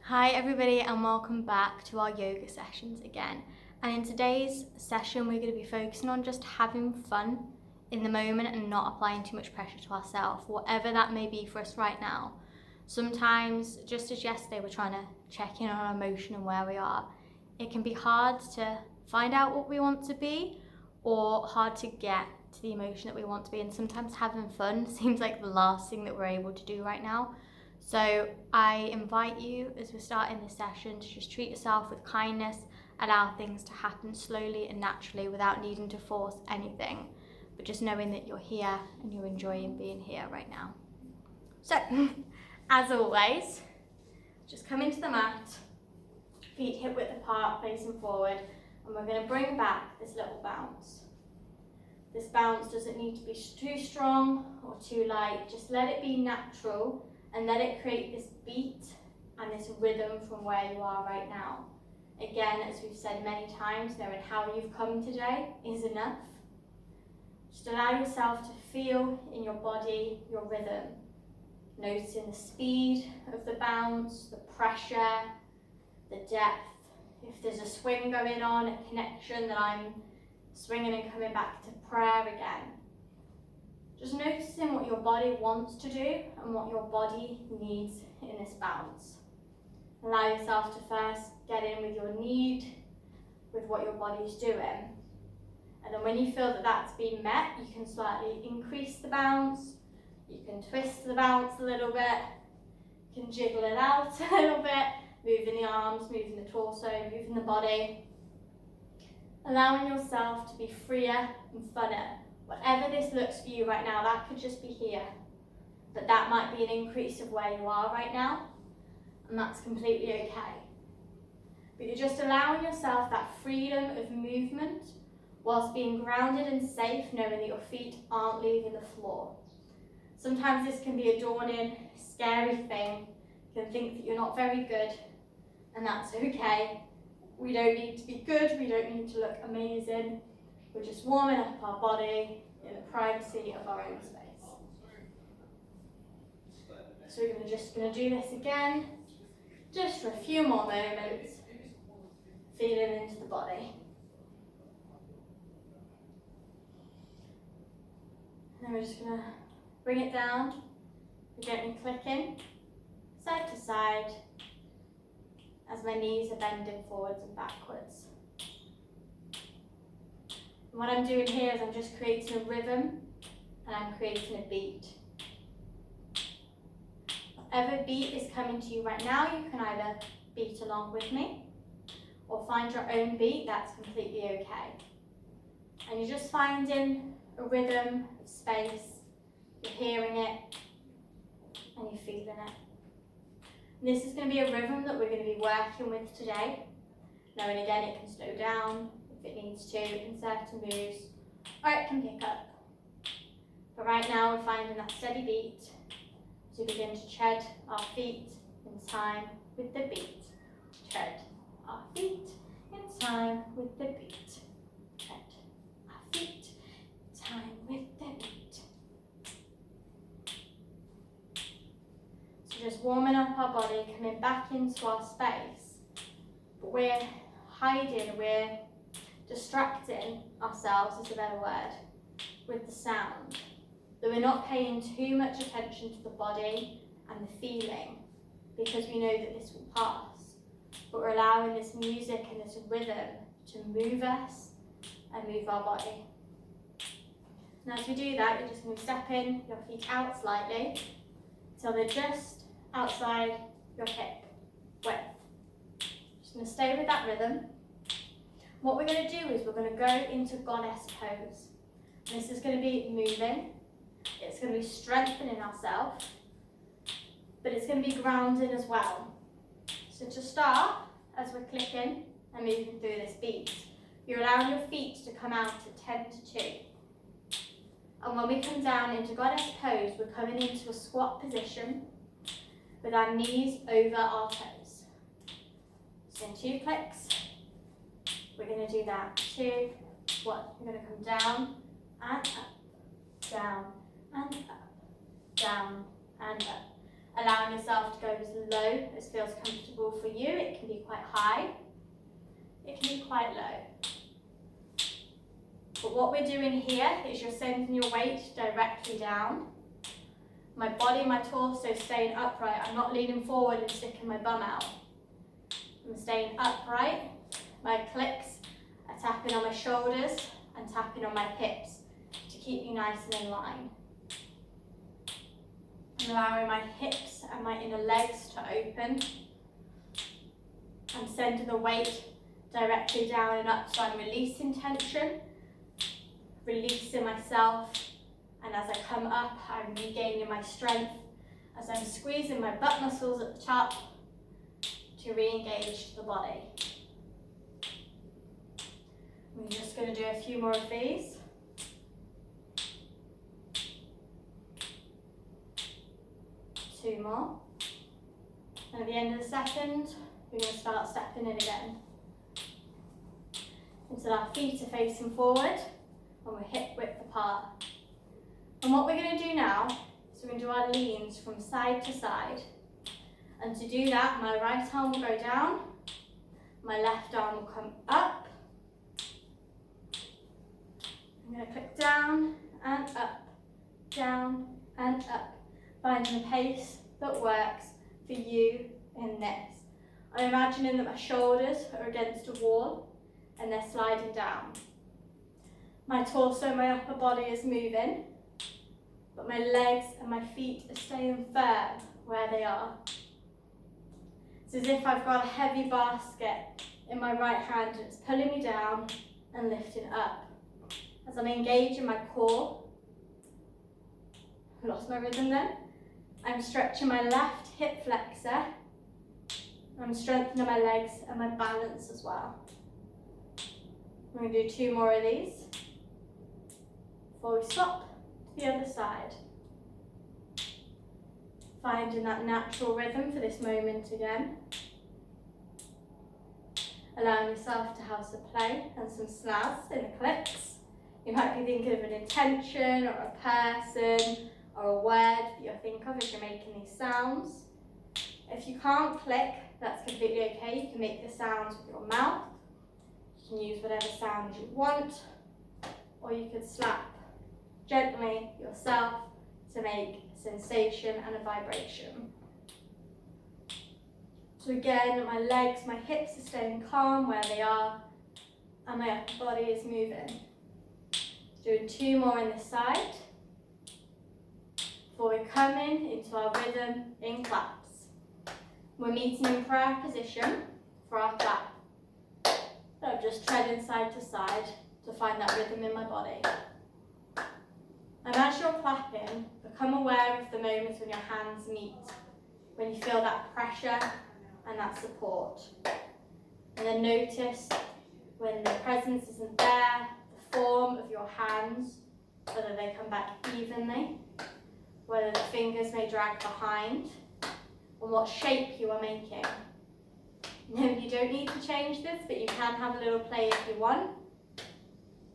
Hi everybody and welcome back to our yoga sessions again. And in today's session we're going to be focusing on just having fun in the moment and not applying too much pressure to ourselves, whatever that may be for us right now. Sometimes, just as yesterday, we're trying to check in on our emotion and where we are. It can be hard to find out what we want to be or hard to get to the emotion that we want to be, and sometimes having fun seems like the last thing that we're able to do right now. So I invite you, as we're starting this session, to just treat yourself with kindness, allow things to happen slowly and naturally without needing to force anything, but just knowing that you're here and you're enjoying being here right now. So, as always, just come into the mat, feet hip width apart, facing forward, and we're going to bring back this little bounce. This bounce doesn't need to be too strong or too light, just let it be natural and let it create this beat and this rhythm from where you are right now. Again, as we've said many times, knowing how you've come today is enough. Just allow yourself to feel in your body your rhythm, noticing the speed of the bounce, the pressure, the depth. If there's a swing going on, a connection that I'm swinging and coming back to prayer again. Just noticing what your body wants to do and what your body needs in this bounce. Allow yourself to first get in with your need, with what your body's doing. And then when you feel that that's been met, you can slightly increase the bounce. You can twist the bounce a little bit. You can jiggle it out a little bit, moving the arms, moving the torso, moving the body. Allowing yourself to be freer and funner. Whatever this looks for you right now, that could just be here. But that might be an increase of where you are right now. And that's completely okay. But you're just allowing yourself that freedom of movement whilst being grounded and safe, knowing that your feet aren't leaving the floor. Sometimes this can be a daunting, scary thing. You can think that you're not very good, and that's okay. We don't need to be good, we don't need to look amazing. We're just warming up our body in the privacy of our own space. So we're just going to do this again, just for a few more moments, feeling into the body. And then we're just going to bring it down, gently clicking side to side as my knees are bending forwards and backwards. And what I'm doing here is I'm just creating a rhythm and I'm creating a beat. Whatever beat is coming to you right now, you can either beat along with me or find your own beat, that's completely okay. And you're just finding a rhythm of space, you're hearing it and you're feeling it. And this is going to be a rhythm that we're going to be working with today. Knowing again it can slow down if it needs to in certain moves, or it can pick up. But right now we're finding that steady beat as we begin to tread our feet in time with the beat. Tread our feet in time with the beat. Tread our feet in time with the beat. So just warming up our body, coming back into our space. But we're hiding, we're distracting ourselves, is a better word, with the sound. That we're not paying too much attention to the body and the feeling because we know that this will pass. But we're allowing this music and this rhythm to move us and move our body. And as we do that, you're just going to step in your feet out slightly until they're just outside your hip width. Just going to stay with that rhythm. What we're going to do is we're going to go into goddess pose. And this is going to be moving. It's going to be strengthening ourselves, but it's going to be grounding as well. So to start, as we're clicking and moving through this beat, you're allowing your feet to come out at 10 to 2. And when we come down into goddess pose, we're coming into a squat position with our knees over our toes. So in 2 clicks, we're going to do that. 2, 1. We're going to come down and up, down and up, down and up. allowing yourself to go as low as feels comfortable for you. It can be quite high, it can be quite low. But what we're doing here is you're sending your weight directly down. My body, my torso staying upright. I'm not leaning forward and sticking my bum out. I'm staying upright. My clicks are tapping on my shoulders and tapping on my hips to keep you nice and in line. I'm allowing my hips and my inner legs to open. I'm sending the weight directly down and up, so I'm releasing tension, releasing myself, and as I come up, I'm regaining my strength as I'm squeezing my butt muscles at the top to re-engage the body. We're just going to do a few more of these. Two more. And at the end of the second, we're going to start stepping in again. Until our feet are facing forward and we're hip width apart. And what we're going to do now is we're going to do our leans from side to side. And to do that, my right arm will go down, my left arm will come up. I'm going to click down and up, down and up, finding the pace that works for you in this. I'm imagining that my shoulders are against a wall and they're sliding down. My torso, my upper body is moving, but my legs and my feet are staying firm where they are. It's as if I've got a heavy basket in my right hand and it's pulling me down and lifting up. As I'm engaging my core, I lost my rhythm then. I'm stretching my left hip flexor. I'm strengthening my legs and my balance as well. I'm going to do two more of these before we swap to the other side. Finding that natural rhythm for this moment again. Allowing yourself to have some play and some snazz in the clicks. You might be thinking of an intention or a person or a word that you'll think of as you're making these sounds. If you can't click, that's completely okay. You can make the sounds with your mouth. You can use whatever sound you want, or you could slap gently yourself to make a sensation and a vibration. So again, my legs, my hips are staying calm where they are, and my upper body is moving. Doing two more on this side before we're coming into our rhythm in claps. We're meeting in prayer position for our clap. So I'm just treading side to side to find that rhythm in my body. And as you're clapping, become aware of the moments when your hands meet, when you feel that pressure and that support. And then notice when the presence isn't there, the form of your hands, whether they come back evenly, whether the fingers may drag behind, and what shape you are making. No, you don't need to change this, but you can have a little play if you want.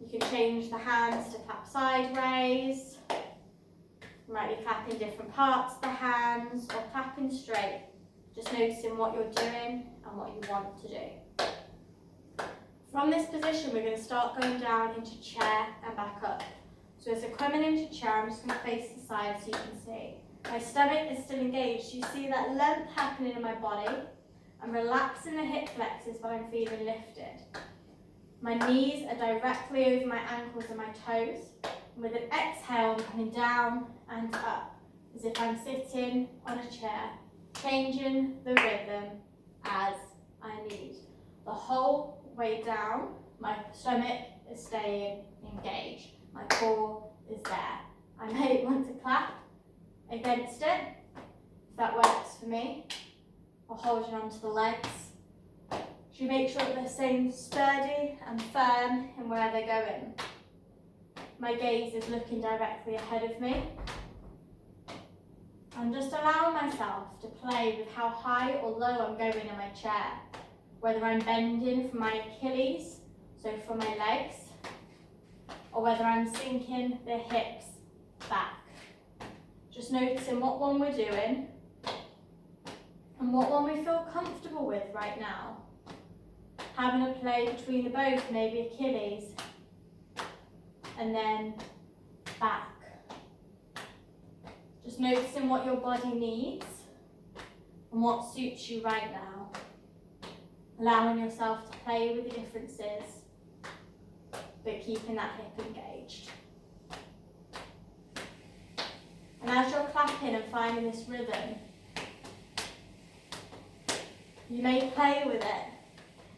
You can change the hands to clap sideways. You might be clapping different parts of the hands or clapping straight. Just noticing what you're doing and what you want to do. From this position, we're going to start going down into chair and back up. So as we're coming into chair, I'm just going to face the side so you can see. My stomach is still engaged. You see that length happening in my body. I'm relaxing the hip flexors, but I'm feeling lifted. My knees are directly over my ankles and my toes. And with an exhale, I'm coming down and up, as if I'm sitting on a chair, changing the rhythm as I need. The whole way down, my stomach is staying engaged. My core is there. I may want to clap against it, if that works for me, or holding onto the legs. So you make sure that they're staying sturdy and firm in where they're going. My gaze is looking directly ahead of me. I'm just allowing myself to play with how high or low I'm going in my chair, whether I'm bending from my Achilles, so from my legs, or whether I'm sinking the hips back. Just noticing what one we're doing And what one we feel comfortable with right now. Having a play between the both, maybe Achilles, and then back. Just noticing what your body needs and what suits you right now. Allowing yourself to play with the differences, but keeping that hip engaged. And as you're clapping and finding this rhythm, you may play with it.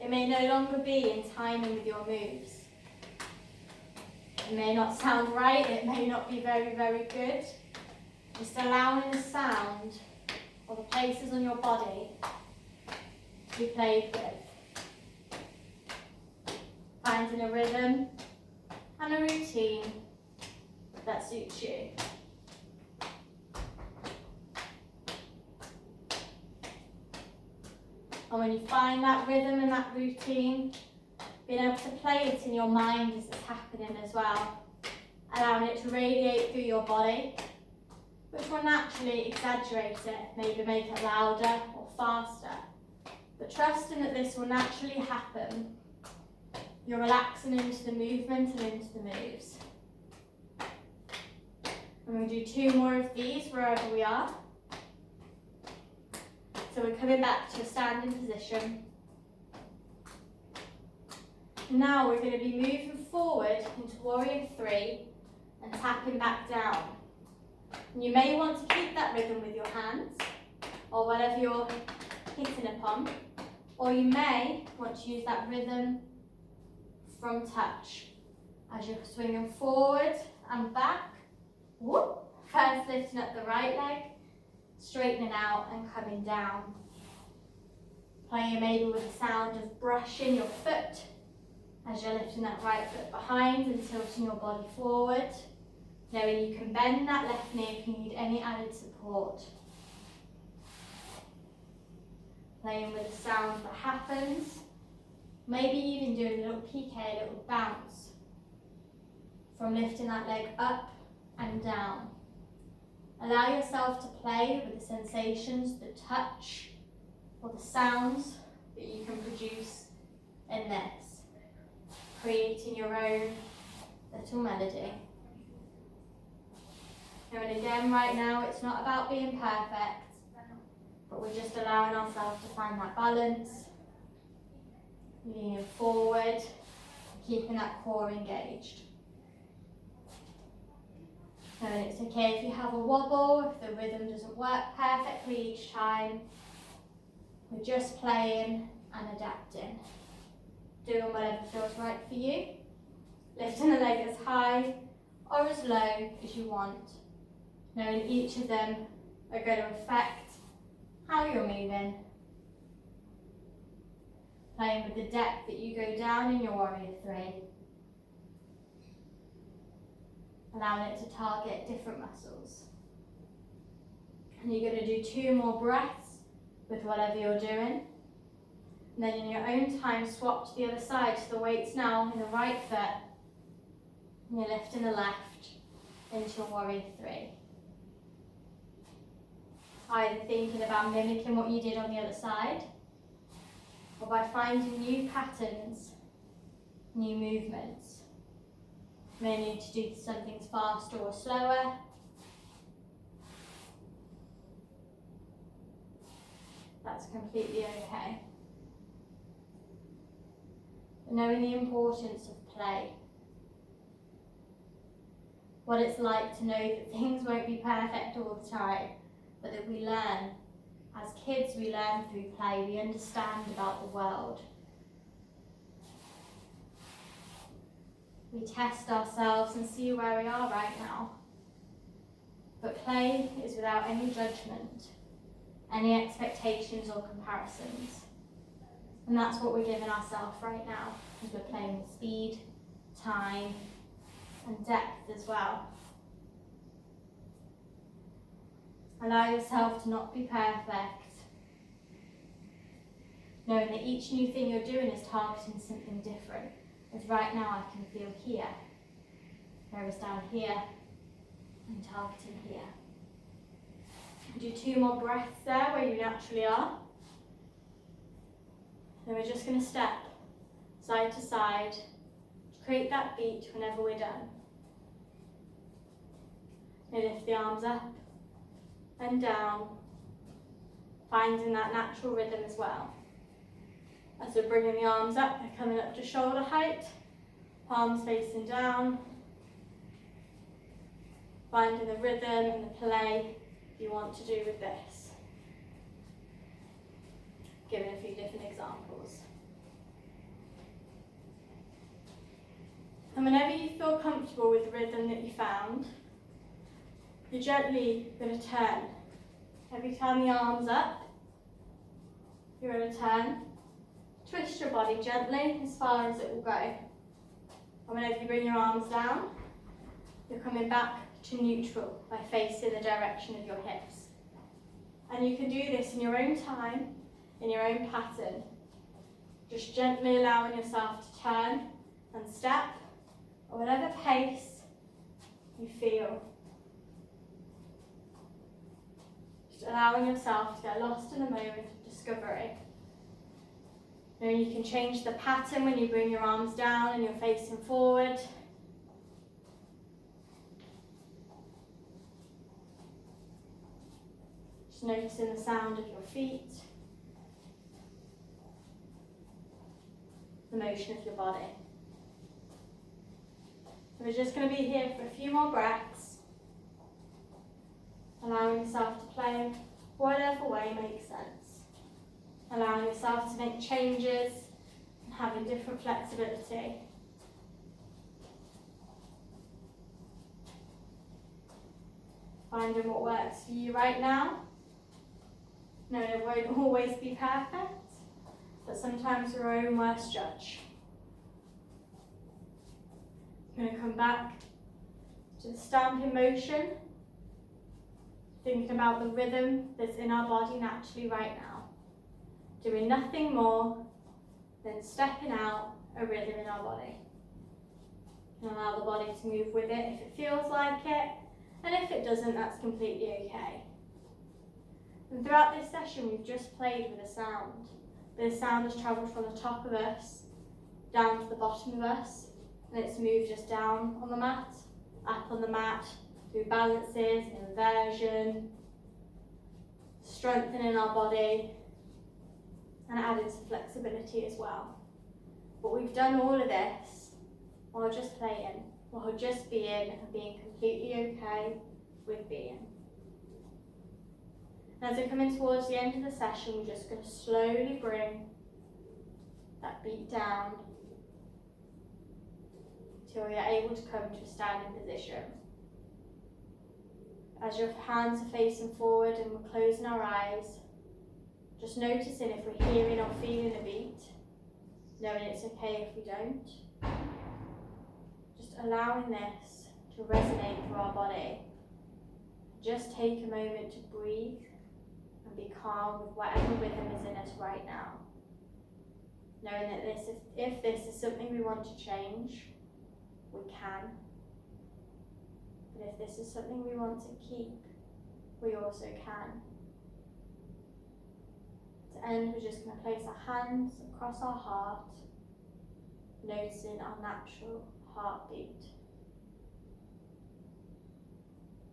It may no longer be in timing with your moves. It may not sound right, it may not be very, very good. Just allowing the sound or the places on your body to be played with. Finding a rhythm and a routine that suits you. And when you find that rhythm and that routine, being able to play it in your mind as it's happening as well, allowing it to radiate through your body, which will naturally exaggerate it, maybe make it louder or faster. But trusting that this will naturally happen, you're relaxing into the movement and into the moves. I'm going to do 2 more of these wherever we are. So we're coming back to a standing position. Now we're going to be moving forward into Warrior 3 and tapping back down. And you may want to keep that rhythm with your hands or whatever you're hitting upon, or you may want to use that rhythm from touch as you're swinging forward and back. Whoop. First lifting up the right leg, straightening out and coming down. Playing maybe with the sound of brushing your foot as you're lifting that right foot behind and tilting your body forward. Knowing you can bend that left knee if you need any added support. Playing with the sound that happens. Maybe even doing a little piqué, a little bounce from lifting that leg up and down. Allow yourself to play with the sensations, the touch, or the sounds that you can produce in this. Creating your own little melody. Now and again, right now, it's not about being perfect, but we're just allowing ourselves to find that balance, leaning forward, keeping that core engaged. And it's okay if you have a wobble, if the rhythm doesn't work perfectly each time. We're just playing and adapting, doing whatever feels right for you, lifting the leg as high or as low as you want, knowing each of them are going to affect how you're moving, playing with the depth that you go down in your Warrior 3, allowing it to target different muscles. And you're going to do 2 more breaths with whatever you're doing. And then in your own time, swap to the other side. So the weight's now in the right foot, and you're lifting the left into Warrior 3. Either thinking about mimicking what you did on the other side, or by finding new patterns, new movements. You may need to do something faster or slower. That's completely okay. But knowing the importance of play. What it's like to know that things won't be perfect all the time, but that we learn. As kids, we learn through play. We understand about the world. We test ourselves and see where we are right now. But play is without any judgment, any expectations or comparisons. And that's what we're giving ourselves right now, because we're playing with speed, time, and depth as well. Allow yourself to not be perfect, knowing that each new thing you're doing is targeting something different. As right now I can feel here, whereas down here, I'm targeting here. Do 2 more breaths there where you naturally are. Then we're just going to step side to side to create that beat whenever we're done. We lift the arms up and down, finding that natural rhythm as well. As we're bringing the arms up, they're coming up to shoulder height, palms facing down, finding the rhythm and the play you want to do with this. Giving a few different examples. And whenever you feel comfortable with the rhythm that you found, you're gently going to turn. Every time the arm's up, you're going to turn. Twist your body gently as far as it will go. And whenever you bring your arms down, you're coming back to neutral by facing the direction of your hips. And you can do this in your own time, in your own pattern. Just gently allowing yourself to turn and step at whatever pace you feel. Just allowing yourself to get lost in the moment of discovery. Then you can change the pattern when you bring your arms down and you're facing forward. Just noticing the sound of your feet, the motion of your body. So we're just going to be here for a few more breaths, allowing yourself to play whatever way makes sense, allowing yourself to make changes and having different flexibility. Finding what works for you right now. No, it won't always be perfect, but sometimes your own worst judge. I'm going to come back to the stamping motion, thinking about the rhythm that's in our body naturally right now. Doing nothing more than stepping out a rhythm in our body. And allow the body to move with it if it feels like it, and if it doesn't, that's completely okay. And throughout this session, we've just played with a sound. The sound has travelled from the top of us down to the bottom of us, and it's moved us down on the mat, up on the mat, through balances, inversion, strengthening our body, and adding some flexibility as well. But we've done all of this while just playing, while just being and being completely okay with being. As we're coming towards the end of the session, we're just going to slowly bring that beat down until you're able to come to a standing position. As your hands are facing forward and we're closing our eyes, just noticing if we're hearing or feeling a beat, knowing it's okay if we don't. Just allowing this to resonate through our body. Just take a moment to breathe and be calm with whatever rhythm is in us right now. Knowing that if this is something we want to change, we can. But if this is something we want to keep, we also can. To end, we're just going to place our hands across our heart, noticing our natural heartbeat.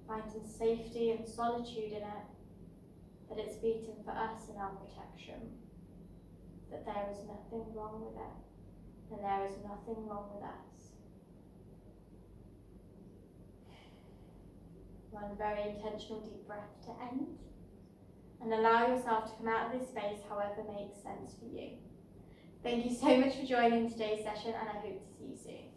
Finding safety and solitude in it, that it's beating for us and our protection, that there is nothing wrong with it, and there is nothing wrong with us. One very intentional deep breath to end, and allow yourself to come out of this space however makes sense for you. Thank you so much for joining today's session, and I hope to see you soon.